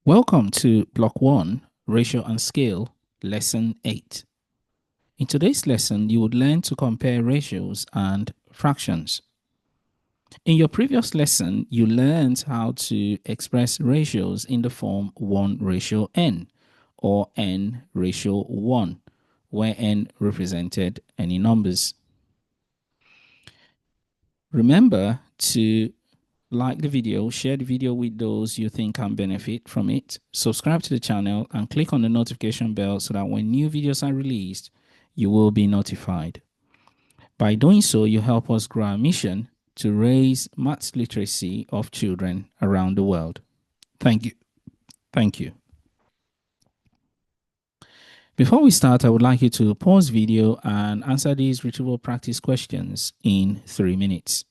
Welcome to Block 1, Ratio and Scale, Lesson 8. In today's lesson, you would learn to compare ratios and fractions. In your previous lesson, you learned how to express ratios in the form 1 ratio n or n ratio 1, where n represented any numbers. Remember to like the video, share the video with those you think can benefit from it, subscribe to the channel, and click on the notification bell so that when new videos are released, you will be notified. By doing so, you help us grow our mission to raise maths literacy of children around the world. Thank you. Thank you. Before we start, I would like you to pause video and answer these retrieval practice questions in 3 minutes.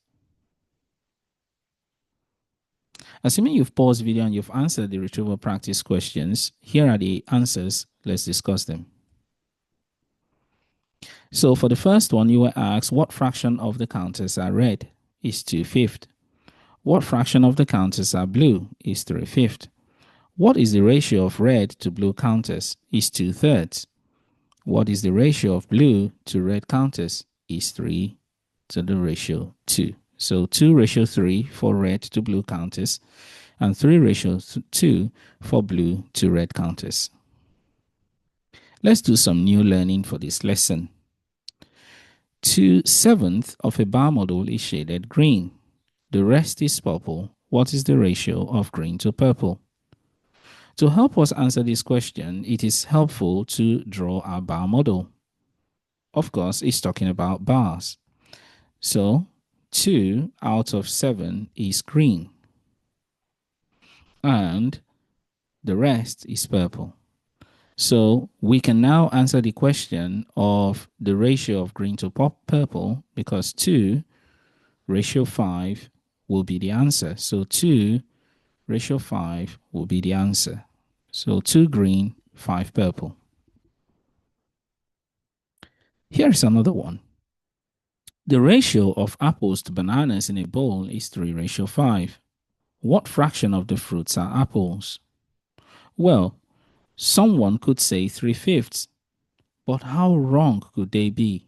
Assuming you've paused video and you've answered the retrieval practice questions, here are the answers. Let's discuss them. So for the first one, you were asked what fraction of the counters are red is 2/5. What fraction of the counters are blue is 3/5. What is the ratio of red to blue counters is 2/3. What is the ratio of blue to red counters is 3 to the ratio 2. So 2 ratio 3 for red to blue counters and 3 ratio 2 for blue to red counters. Let's do some new learning for this lesson. 2/7 of a bar model is shaded green. The rest is purple. What is the ratio of green to purple? To help us answer this question, it is helpful to draw our bar model. Of course, it's talking about bars. So 2 out of 7 is green and the rest is purple. So we can now answer the question of the ratio of green to purple because 2 ratio 5 will be the answer. So 2 ratio 5 will be the answer. So 2 green, 5 purple. Here's another one. The ratio of apples to bananas in a bowl is 3 ratio 5. What fraction of the fruits are apples? Well, someone could say 3/5, but how wrong could they be?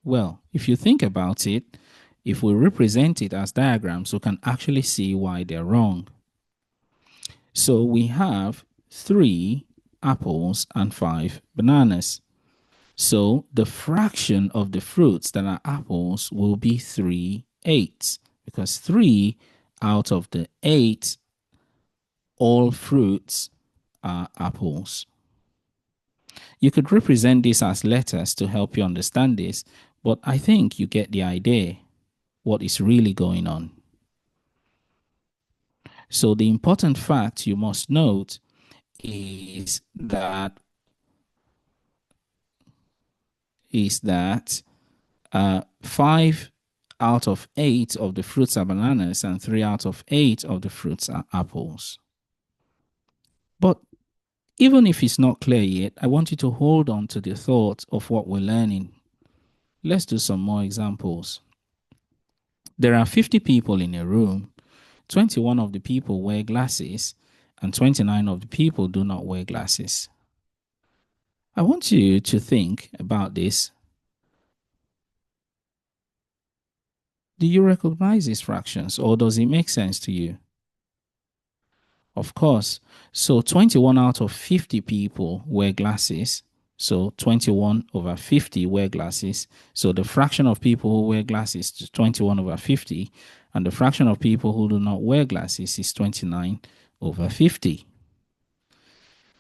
Well, if you think about it, if we represent it as diagrams, we can actually see why they're wrong. So we have 3 apples and 5 bananas. So the fraction of the fruits that are apples will be 3/8 because 3 out of the 8 all fruits are apples. You could represent this as letters to help you understand this, but I think you get the idea what is really going on. So the important fact you must note is that 5 out of 8 of the fruits are bananas and 3 out of 8 of the fruits are apples. But even if it's not clear yet, I want you to hold on to the thought of what we're learning. Let's do some more examples. There are 50 people in a room. 21 of the people wear glasses and 29 of the people do not wear glasses. I want you to think about this. Do you recognize these fractions or does it make sense to you? Of course. So 21 out of 50 people wear glasses. So 21 over 50 wear glasses. So the fraction of people who wear glasses is 21 over 50. And the fraction of people who do not wear glasses is 29 over 50.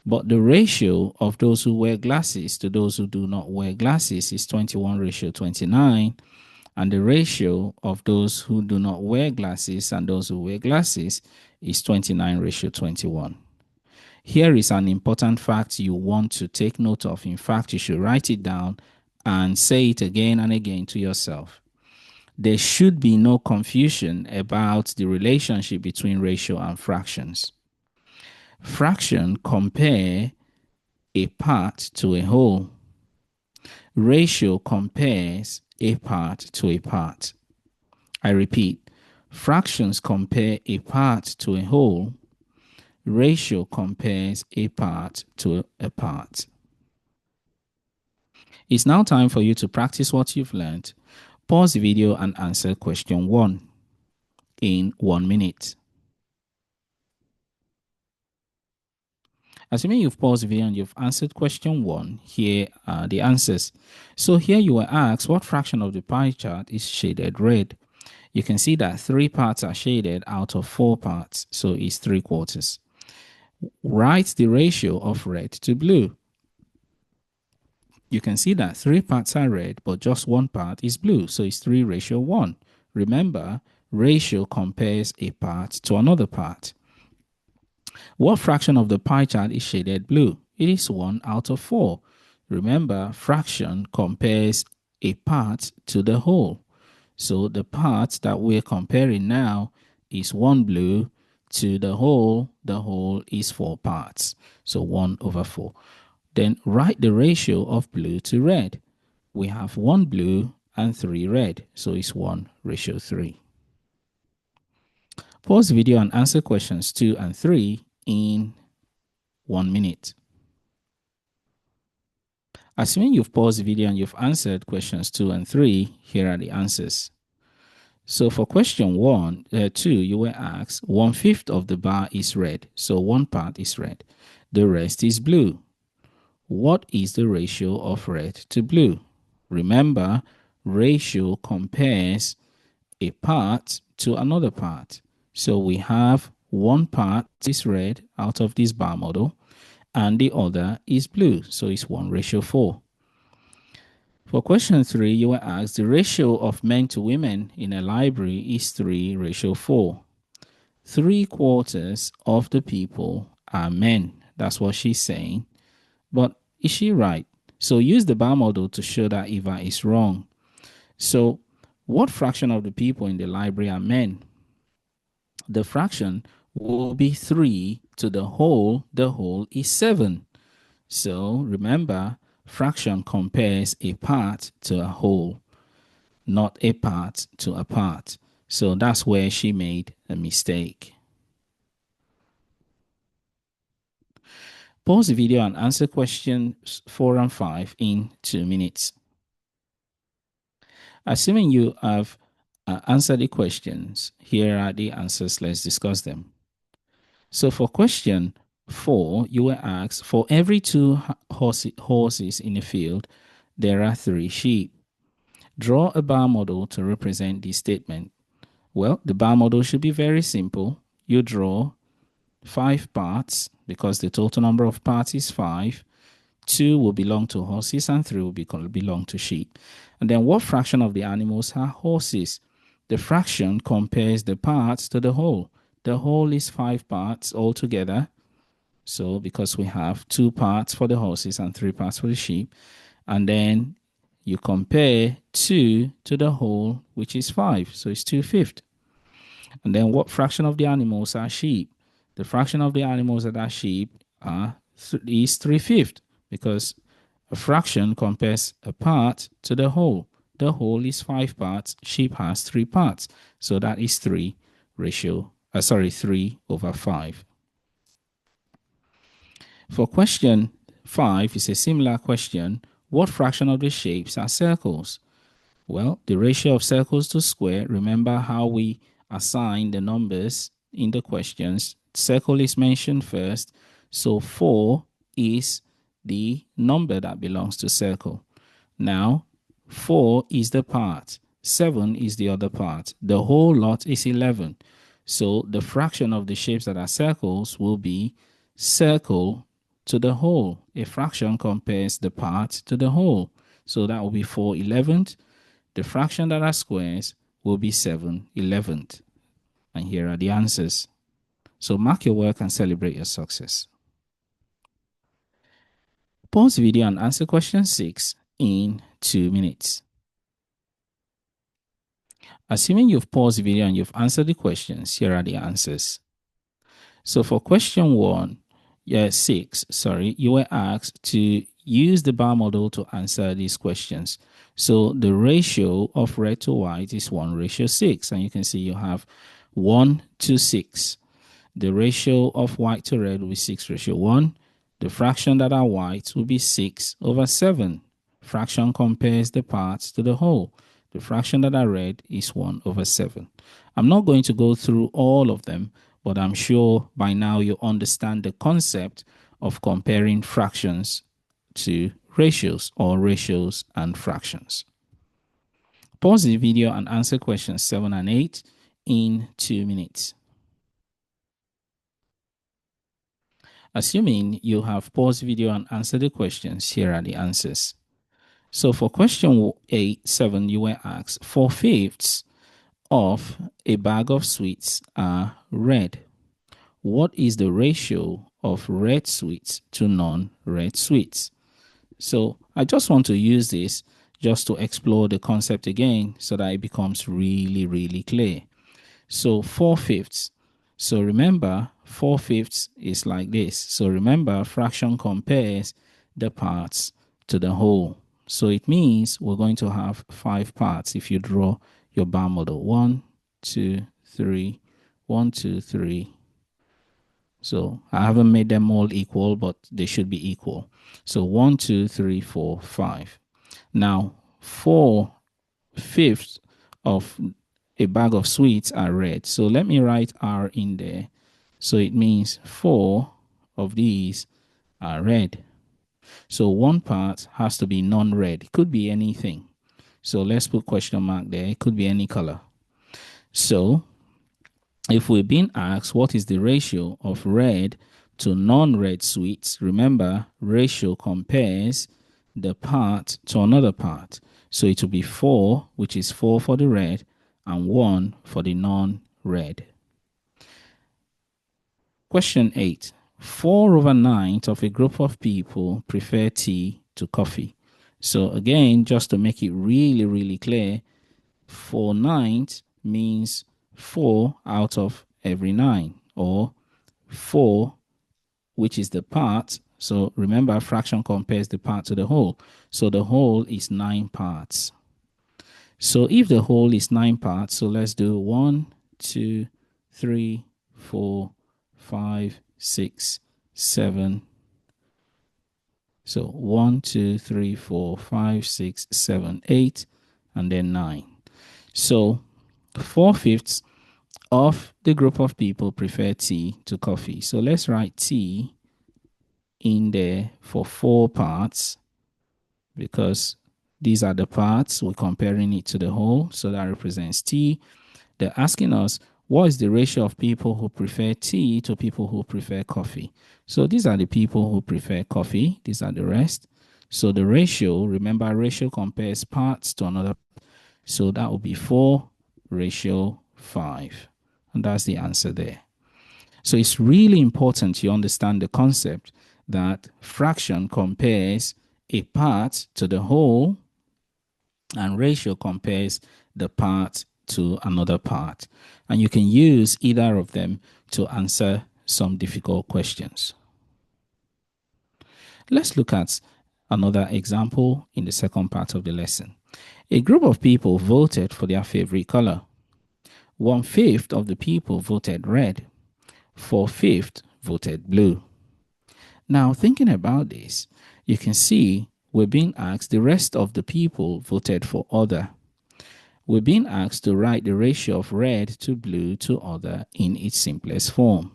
But the ratio of those who wear glasses to those who do not wear glasses is 21 ratio 29. And the ratio of those who do not wear glasses and those who wear glasses is 29 ratio 21. Here is an important fact you want to take note of. In fact, you should write it down and say it again and again to yourself. There should be no confusion about the relationship between ratio and fractions. Fraction compare a part to a whole. Ratio compares a part to a part. I repeat, fractions compare a part to a whole. ratio compares a part to a part. It's now time for you to practice what you've learned. Pause the video and answer question 1 in 1 minute. Assuming you've paused the video and you've answered question 1, here are the answers. So here you were asked what fraction of the pie chart is shaded red. You can see that 3 parts are shaded out of 4 parts, so it's 3/4. Write the ratio of red to blue. You can see that 3 parts are red, but just 1 part is blue, so it's 3:1. Remember, ratio compares a part to another part. What fraction of the pie chart is shaded blue? It is 1 out of 4. Remember, fraction compares a part to the whole. So the part that we're comparing now is 1 blue to the whole. The whole is 4 parts. So 1 over 4. Then write the ratio of blue to red. We have 1 blue and 3 red. So it's 1:3. Pause the video and answer questions 2 and 3 in 1 minute. Assuming you've paused the video and you've answered questions 2 and 3, here are the answers. So for question 2, you were asked 1/5 of the bar is red. So 1 part is red. The rest is blue. What is the ratio of red to blue? Remember, ratio compares a part to another part. So we have 1 part is red out of this bar model and the other is blue. So it's 1:4. For question 3, you were asked the ratio of men to women in a library is 3:4. 3/4 of the people are men. That's what she's saying. But is she right? So use the bar model to show that Eva is wrong. So what fraction of the people in the library are men? The fraction will be 3 to the whole. The whole is 7. So remember, fraction compares a part to a whole, not a part to a part. So that's where she made a mistake. Pause the video and answer questions 4 and 5 in 2 minutes. Assuming you have answered the questions, here are the answers. Let's discuss them. So for question 4, you were asked, for every 2 horses in a field, there are 3 sheep. Draw a bar model to represent this statement. Well, the bar model should be very simple. You draw 5 parts because the total number of parts is 5. 2 will belong to horses and 3 will belong to sheep. And then what fraction of the animals are horses? The fraction compares the parts to the whole. The whole is 5 parts altogether. So because we have 2 parts for the horses and 3 parts for the sheep, and then you compare 2 to the whole, which is 5. So it's 2/5. And then what fraction of the animals are sheep? The fraction of the animals that are sheep is 3/5, because a fraction compares a part to the whole. The whole is 5 parts. Sheep has 3 parts. So that is 3/5. For question 5, it's a similar question. What fraction of the shapes are circles? Well, the ratio of circles to square, remember how we assign the numbers in the questions. Circle is mentioned first. So 4 is the number that belongs to circle. Now, 4 is the part. 7 is the other part. The whole lot is 11. So the fraction of the shapes that are circles will be circle to the whole. A fraction compares the part to the whole. So that will be 4/11. The fraction that are squares will be 7/11. And here are the answers. So mark your work and celebrate your success. Pause the video and answer question 6 in 2 minutes. Assuming you've paused the video and you've answered the questions, here are the answers. So for question 6, you were asked to use the bar model to answer these questions. So the ratio of red to white is 1:6, and you can see you have 1 to 6. the ratio of white to red will be 6:1. The fraction that are white will be 6/7. Fraction compares the parts to the whole. The fraction that are red is 1/7. I'm not going to go through all of them, but I'm sure by now you understand the concept of comparing fractions to ratios or ratios and fractions. Pause the video and answer questions 7 and 8 in 2 minutes. Assuming you have paused the video and answered the questions, here are the answers. So for question 7, you were asked 4/5 of a bag of sweets are red. What is the ratio of red sweets to non-red sweets? So I just want to use this just to explore the concept again so that it becomes really, really clear. So 4/5. So remember, 4/5 is like this. So remember, fraction compares the parts to the whole. So it means we're going to have 5 parts if you draw your bar model. 1, 2, 3, 1, 2, 3. So I haven't made them all equal, but they should be equal. So 1, 2, 3, 4, 5. Now 4/5 of a bag of sweets are red. So let me write R in there. So it means 4 of these are red. So one part has to be non-red. It could be anything. So let's put question mark there. It could be any color. So if we're being asked what is the ratio of red to non-red sweets, remember ratio compares the part to another part. So it will be 4, which is 4 for the red, and 1 for the non-red. Question 8. 4/9 of a group of people prefer tea to coffee. So again, just to make it really, really clear, 4/9 means 4 out of every 9, or 4, which is the part. So remember, fraction compares the part to the whole. So the whole is 9 parts. So if the whole is 9 parts, so let's do 1, 2, 3, 4, 5, 6, 7. So 1, 2, 3, 4, 5, 6, 7, 8, and then 9. So 4/5 of the group of people prefer tea to coffee. So let's write tea in there for 4 parts, because these are the parts. We're comparing it to the whole. So that represents tea. They're asking us, what is the ratio of people who prefer tea to people who prefer coffee? So these are the people who prefer coffee. These are the rest. So the ratio, remember, ratio compares parts to another. So that will be 4/5. And that's the answer there. So it's really important you understand the concept that fraction compares a part to the whole, and ratio compares the part to another part. And you can use either of them to answer some difficult questions. Let's look at another example in the second part of the lesson. A group of people voted for their favorite color. 1/5 of the people voted red. 4/5 voted blue. Now, thinking about this, you can see we're being asked the rest of the people voted for other. We're being asked to write the ratio of red to blue to other in its simplest form.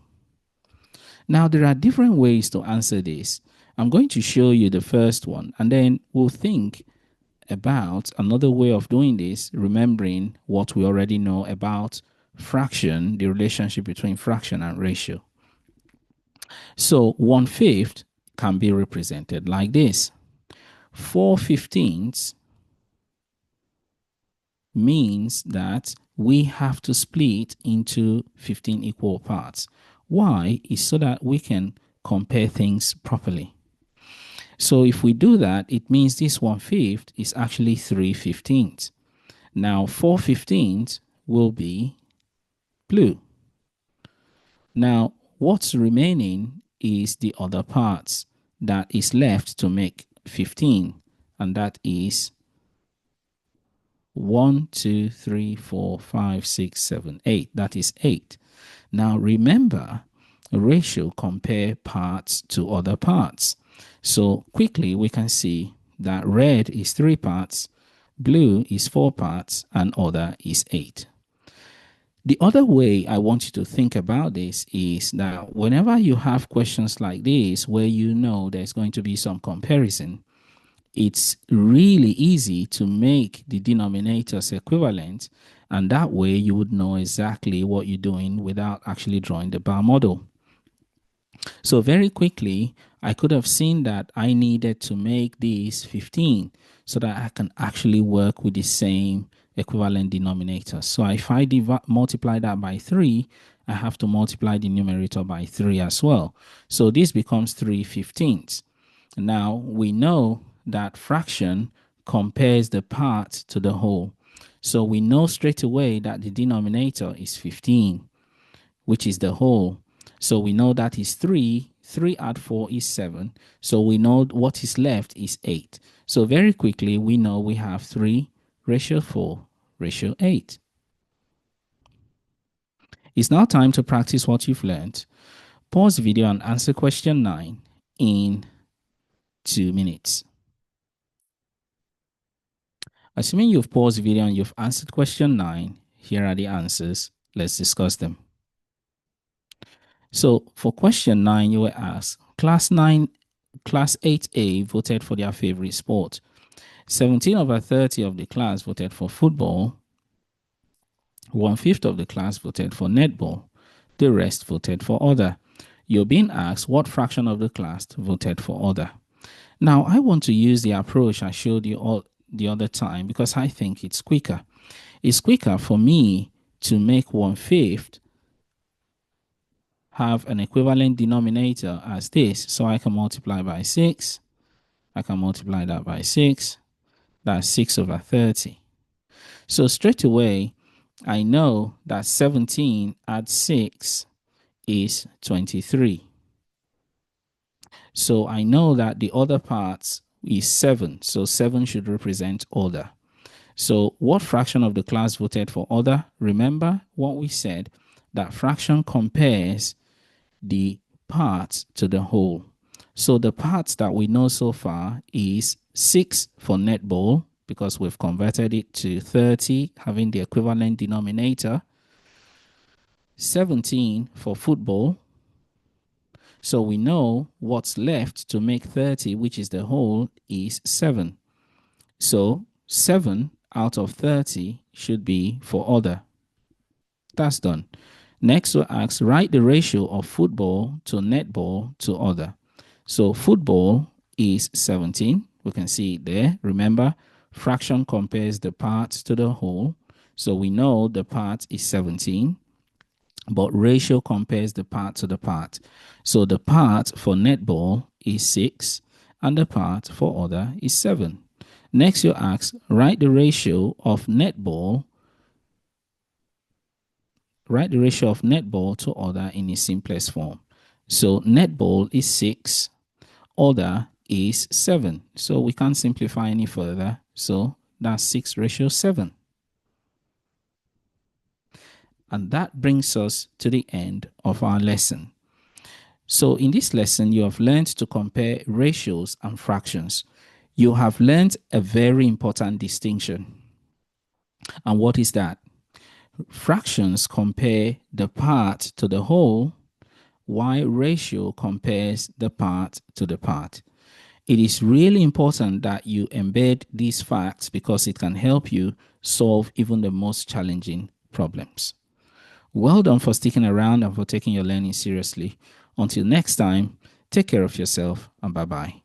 Now, there are different ways to answer this. I'm going to show you the first one, and then we'll think about another way of doing this, remembering what we already know about fraction, the relationship between fraction and ratio. So 1/5 can be represented like this. 4/15 means that we have to split into 15 equal parts. Why? Is so that we can compare things properly. So if we do that, it means this 1/5 is actually 3/15. Now 4/15 will be blue. Now what's remaining is the other parts that is left to make 15, and that is 1, 2, 3, 4, 5, 6, 7, 8. That is 8. Now remember, ratio compare parts to other parts. So quickly we can see that red is 3 parts, blue is 4 parts, and other is 8. The other way I want you to think about this is that whenever you have questions like this where you know there's going to be some comparison, it's really easy to make the denominators equivalent, and that way you would know exactly what you're doing without actually drawing the bar model. So very quickly, I could have seen that I needed to make this 15 so that I can actually work with the same equivalent denominator. So if I multiply that by 3, I have to multiply the numerator by 3 as well. So this becomes 3/15. Now we know that fraction compares the part to the whole. So we know straight away that the denominator is 15, which is the whole. So we know that is 3. 3 add 4 is 7. So we know what is left is 8. So very quickly, we know we have 3 ratio 4 ratio 8. It's now time to practice what you've learned. Pause the video and answer question 9 in 2 minutes. Assuming you've paused the video and you've answered question 9, here are the answers. Let's discuss them. So for question 9, you were asked, Class 8A voted for their favorite sport. 17/30 of the class voted for football. 1/5 of the class voted for netball. The rest voted for other. You're being asked what fraction of the class voted for other. Now, I want to use the approach I showed you all the other time because I think it's quicker. It's quicker for me to make 1/5 have an equivalent denominator as this. So I can multiply by 6. I can multiply that by 6. That's 6/30. So straight away, I know that 17 add 6 is 23. So I know that the other parts is 7. So 7 should represent other. So what fraction of the class voted for other? Remember what we said, that fraction compares the parts to the whole. So the parts that we know so far is 6 for netball, because we've converted it to 30, having the equivalent denominator. 17 for football. So we know what's left to make 30, which is the whole, is 7. So 7 out of 30 should be for other. That's done. Next, we'll ask, write the ratio of football to netball to other. So football is 17. We can see it there. Remember, fraction compares the parts to the whole. So we know the part is 17, but ratio compares the part to the part. So the part for netball is 6, and the part for other is 7. Next, you ask, write the ratio of netball to other in its simplest form. So netball is 6, other is 7. So we can't simplify any further. So that's 6/7. And that brings us to the end of our lesson. So in this lesson, you have learned to compare ratios and fractions. You have learned a very important distinction. And what is that? Fractions compare the part to the whole, while ratio compares the part to the part. It is really important that you embed these facts because it can help you solve even the most challenging problems. Well done for sticking around and for taking your learning seriously. Until next time, take care of yourself and bye-bye.